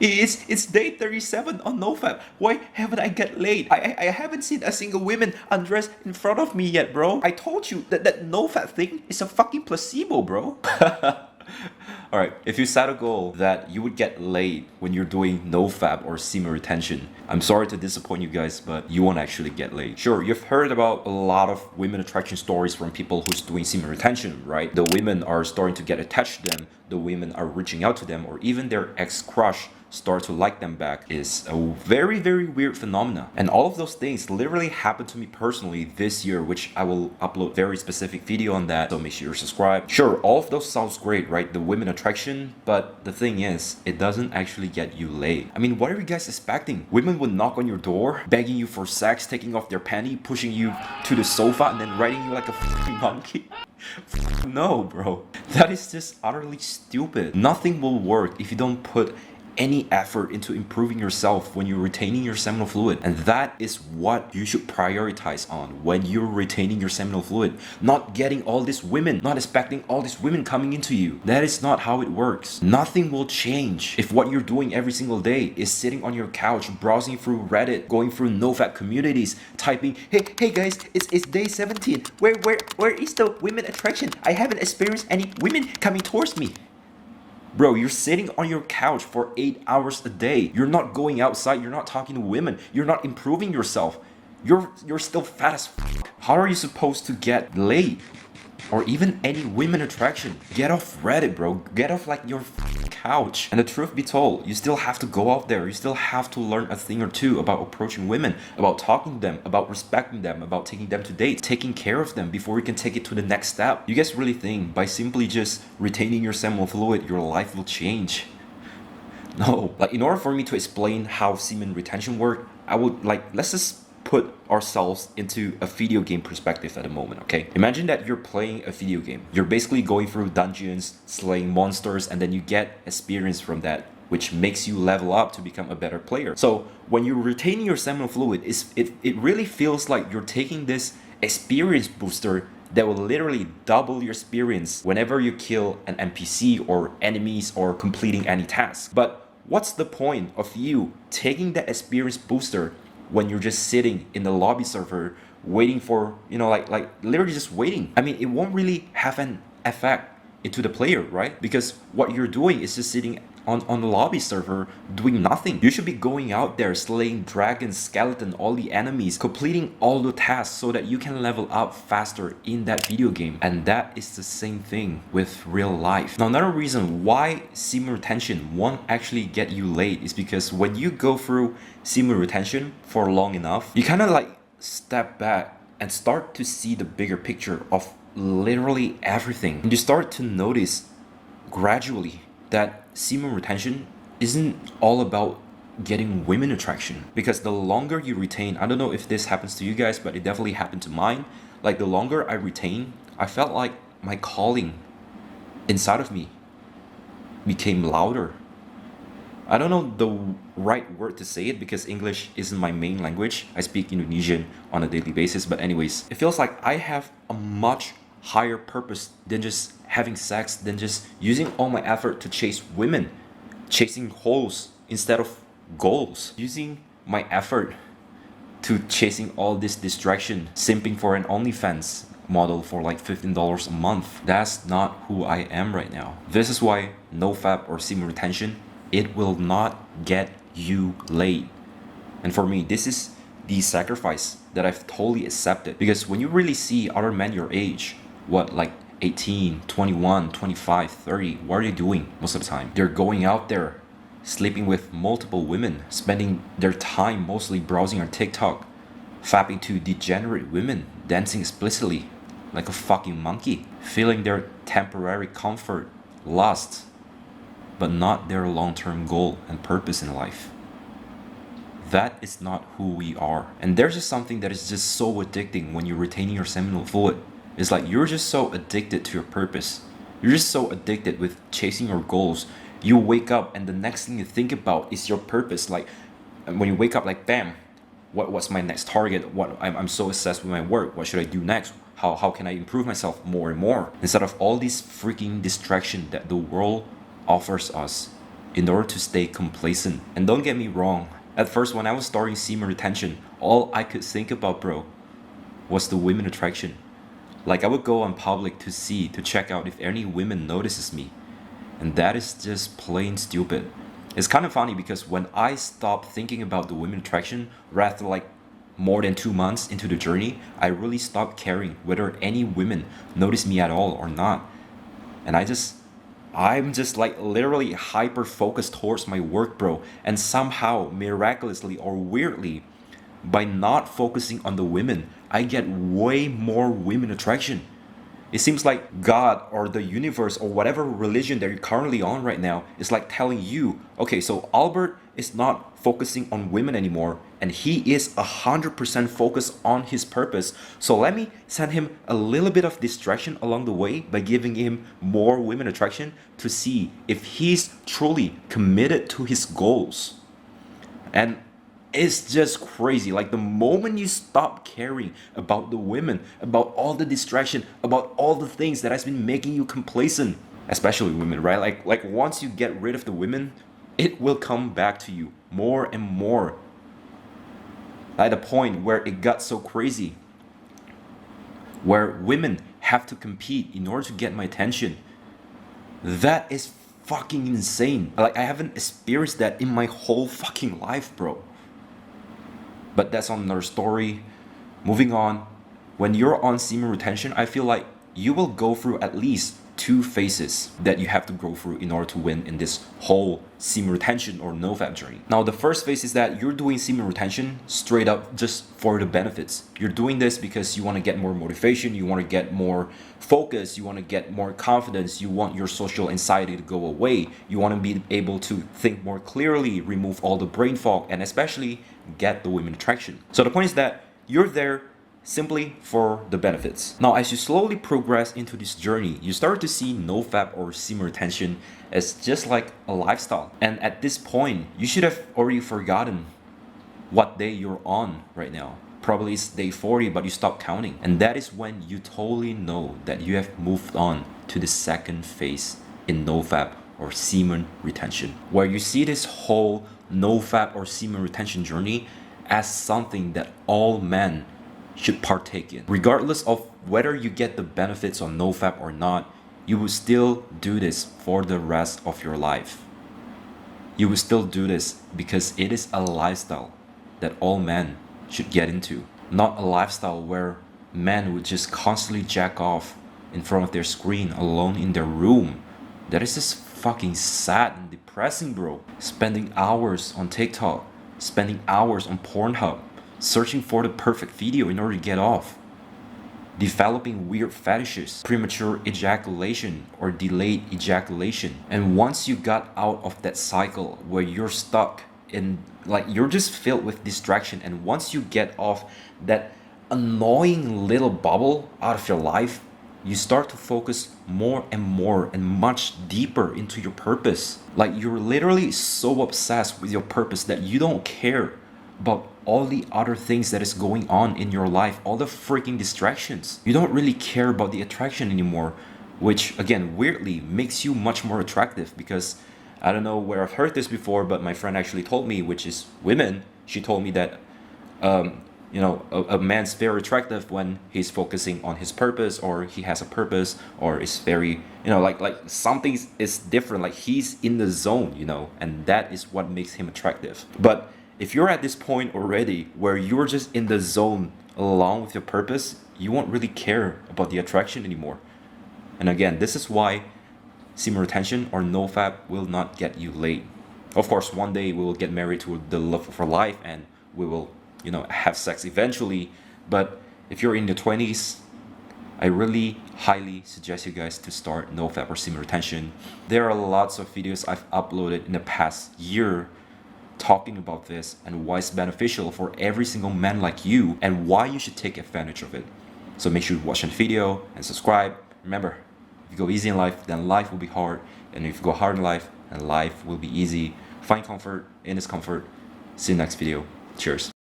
It's day 37 on Nofap. Why haven't I get laid? I haven't seen a single woman undress in front of me yet, bro. I told you that Nofap thing is a fucking placebo, bro. Alright, if you set a goal that you would get laid when you're doing nofap or semen retention, I'm sorry to disappoint you guys, but you won't actually get laid. Sure, you've heard about a lot of women attraction stories from people who's doing semen retention, right? The women are starting to get attached to them, the women are reaching out to them, or even their ex-crush start to like them back is a very, very weird phenomena. And all of those things literally happened to me personally this year, which I will upload very specific video on that, so make sure you're subscribed. Sure, all of those sounds great, right? The women attraction, but the thing is, it doesn't actually get you laid. I mean, what are you guys expecting? Women would knock on your door, begging you for sex, taking off their panty, pushing you to the sofa, and then riding you like a fucking monkey? No, bro. That is just utterly stupid. Nothing will work if you don't put any effort into improving yourself when you're retaining your seminal fluid. And that is what you should prioritize on when you're retaining your seminal fluid. Not getting all these women, not expecting all these women coming into you. That is not how it works. Nothing will change if what you're doing every single day is sitting on your couch, browsing through Reddit, going through nofap communities, typing, hey guys, it's day 17. Where is the women attraction? I haven't experienced any women coming towards me. Bro, you're sitting on your couch for 8 hours a day. You're not going outside. You're not talking to women. You're not improving yourself. You're still fat as fuck. How are you supposed to get laid? Or even any women attraction? Get off Reddit, bro. Get off like your couch. And the truth be told, you still have to go out there. You still have to learn a thing or two about approaching women, about talking to them, about respecting them, about taking them to dates, taking care of them before you can take it to the next step. You guys really think by simply just retaining your seminal fluid, your life will change? No. Like, in order for me to explain how semen retention work, I would let's just put ourselves into a video game perspective at the moment, okay? Imagine that you're playing a video game. You're basically going through dungeons, slaying monsters, and then you get experience from that, which makes you level up to become a better player. So when you're retaining your seminal fluid, it really feels like you're taking this experience booster that will literally double your experience whenever you kill an NPC or enemies or completing any task. But what's the point of you taking that experience booster when you're just sitting in the lobby server waiting for, like literally just waiting? I mean, it won't really have an effect into the player, right? Because what you're doing is just sitting on the lobby server doing nothing. You should be going out there slaying dragons, skeleton, all the enemies, completing all the tasks so that you can level up faster in that video game. And that is the same thing with real life. Now, another reason why semen retention won't actually get you laid is because when you go through semen retention for long enough, you kind of like step back and start to see the bigger picture of literally everything. And you start to notice gradually that semen retention isn't all about getting women attraction. Because the longer you retain, I don't know if this happens to you guys, but it definitely happened to mine. Like, the longer I retain, I felt like my calling inside of me became louder. I don't know the right word to say it because English isn't my main language. I speak Indonesian on a daily basis, but anyways, it feels like I have a much higher purpose than just having sex, than just using all my effort to chase women, chasing holes instead of goals, using my effort to chasing all this distraction, simping for an OnlyFans model for like $15 a month. That's not who I am right now. This is why nofap or semen retention, it will not get you laid. And for me, this is the sacrifice that I've totally accepted. Because when you really see other men your age, what, like 18, 21, 25, 30, what are they doing most of the time? They're going out there, sleeping with multiple women, spending their time mostly browsing on TikTok, fapping to degenerate women, dancing explicitly like a fucking monkey, feeling their temporary comfort, lust, but not their long-term goal and purpose in life. That is not who we are. And there's just something that is just so addicting when you're retaining your seminal fluid. It's like you're just so addicted to your purpose. You're just so addicted with chasing your goals. You wake up and the next thing you think about is your purpose. Like, when you wake up, like, bam, what's my next target? I'm so obsessed with my work. What should I do next? How can I improve myself more and more? Instead of all these freaking distraction that the world offers us in order to stay complacent. And don't get me wrong, at first when I was starting semen retention, all I could think about, bro, was the women attraction. Like I would go on public to check out if any women notices me. And that is just plain stupid. It's kind of funny because when I stopped thinking about the women attraction, rather like more than 2 months into the journey, I really stopped caring whether any women notice me at all or not. And I'm just like literally hyper focused towards my work, bro. And somehow, miraculously or weirdly, by not focusing on the women, I get way more women attraction. It seems like God or the universe or whatever religion that you're currently on right now is like telling you, okay, so Albert is not focusing on women anymore and he is 100% focused on his purpose. So let me send him a little bit of distraction along the way by giving him more women attraction to see if he's truly committed to his goals. And it's just crazy. Like the moment you stop caring about the women, about all the distraction, about all the things that has been making you complacent, especially women, right? Like once you get rid of the women, it will come back to you more and more. At the point where it got so crazy, where women have to compete in order to get my attention. That is fucking insane. Like I haven't experienced that in my whole fucking life, bro. But that's another story. Moving on, when you're on semen retention, I feel like you will go through at least 2 phases that you have to go through in order to win in this whole semen retention or Nofap journey. Now, the first phase is that you're doing semen retention straight up just for the benefits. You're doing this because you want to get more motivation, you want to get more focus, you want to get more confidence, you want your social anxiety to go away, you want to be able to think more clearly, remove all the brain fog, and especially get the women attraction. So the point is that you're there simply for the benefits. Now, as you slowly progress into this journey, you start to see Nofap or semen retention as just like a lifestyle. And at this point, you should have already forgotten what day you're on right now. Probably it's day 40, but you stop counting. And that is when you totally know that you have moved on to the second phase in Nofap or semen retention, where you see this whole Nofap or semen retention journey as something that all men should partake in. Regardless of whether you get the benefits on Nofap or not, you will still do this for the rest of your life. You will still do this because it is a lifestyle that all men should get into. Not a lifestyle where men would just constantly jack off in front of their screen alone in their room. That is just fucking sad and depressing, bro. Spending hours on TikTok, spending hours on Pornhub, searching for the perfect video in order to get off, developing weird fetishes, premature ejaculation or delayed ejaculation. And once you got out of that cycle where you're stuck in, like, you're just filled with distraction, and once you get off that annoying little bubble out of your life, you start to focus more and more and much deeper into your purpose. Like you're literally so obsessed with your purpose that you don't care about all the other things that is going on in your life, all the freaking distractions. You don't really care about the attraction anymore, which again, weirdly makes you much more attractive, because I don't know where I've heard this before, but my friend actually told me, which is women, she told me that a man's very attractive when he's focusing on his purpose, or he has a purpose, or is very, like something is different, like he's in the zone, and that is what makes him attractive. But if you're at this point already where you're just in the zone along with your purpose, you won't really care about the attraction anymore. And again, this is why semen retention or Nofap will not get you laid. Of course, one day we will get married to the love of our life and we will, have sex eventually. But if you're in your 20s, I really highly suggest you guys to start Nofap or semen retention. There are lots of videos I've uploaded in the past year talking about this and why it's beneficial for every single man like you and why you should take advantage of it. So make sure you watch the video and subscribe. Remember, if you go easy in life, then life will be hard. And if you go hard in life, then life will be easy. Find comfort in discomfort. See you next video. Cheers.